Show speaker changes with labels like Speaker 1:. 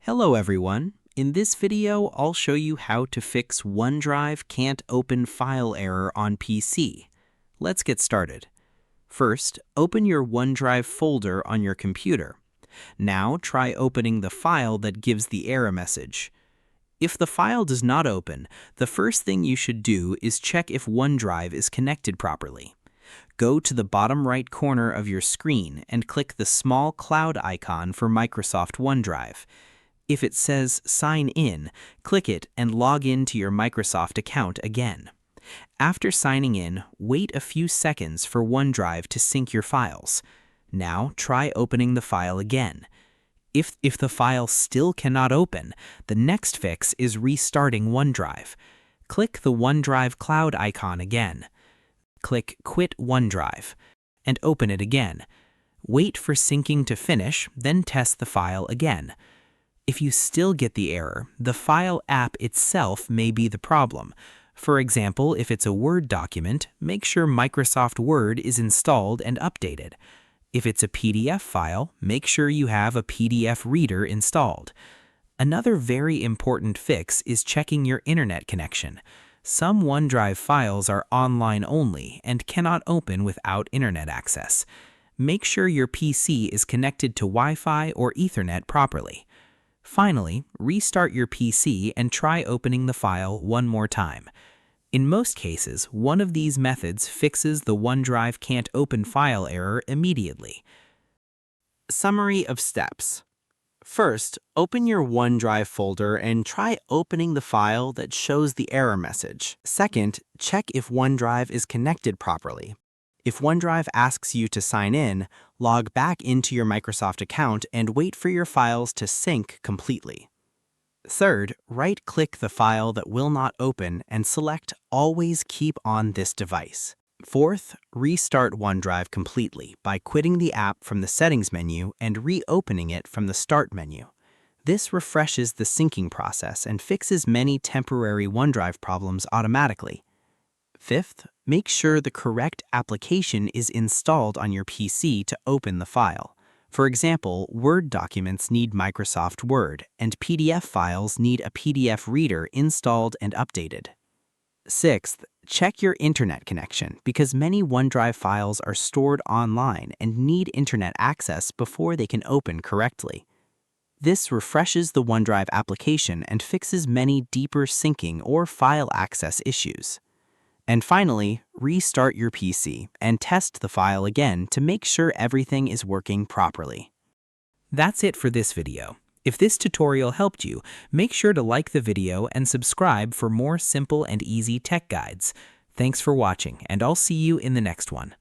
Speaker 1: Hello everyone. In this video, I'll show you how to fix OneDrive can't open file error on PC. Let's get started. First, open your OneDrive folder on your computer. Now try opening the file that gives the error message. If the file does not open, the first thing you should do is check if OneDrive is connected properly. Go to the bottom right corner of your screen and click the small cloud icon for Microsoft OneDrive. If it says Sign In, click it and log in to your Microsoft account again. After signing in, wait a few seconds for OneDrive to sync your files. Now try opening the file again. If the file still cannot open, the next fix is restarting OneDrive. Click the OneDrive cloud icon again. Click Quit OneDrive and open it again. Wait for syncing to finish, then test the file again. If you still get the error, the file app itself may be the problem. For example, if it's a Word document, make sure Microsoft Word is installed and updated. If it's a PDF file, make sure you have a PDF reader installed. Another very important fix is checking your internet connection. Some OneDrive files are online only and cannot open without internet access. Make sure your PC is connected to Wi-Fi or Ethernet properly. Finally, restart your PC and try opening the file one more time. In most cases, one of these methods fixes the OneDrive can't open file error immediately. Summary of steps. First, open your OneDrive folder and try opening the file that shows the error message. Second, check if OneDrive is connected properly. If OneDrive asks you to sign in, log back into your Microsoft account and wait for your files to sync completely. Third, right-click the file that will not open and select Always Keep on this device. Fourth, restart OneDrive completely by quitting the app from the Settings menu and reopening it from the Start menu. This refreshes the syncing process and fixes many temporary OneDrive problems automatically. Fifth, make sure the correct application is installed on your PC to open the file. For example, Word documents need Microsoft Word, and PDF files need a PDF reader installed and updated. Sixth, check your internet connection because many OneDrive files are stored online and need internet access before they can open correctly. This refreshes the OneDrive application and fixes many deeper syncing or file access issues. And finally, restart your PC and test the file again to make sure everything is working properly. That's it for this video. If this tutorial helped you, make sure to like the video and subscribe for more simple and easy tech guides. Thanks for watching, and I'll see you in the next one.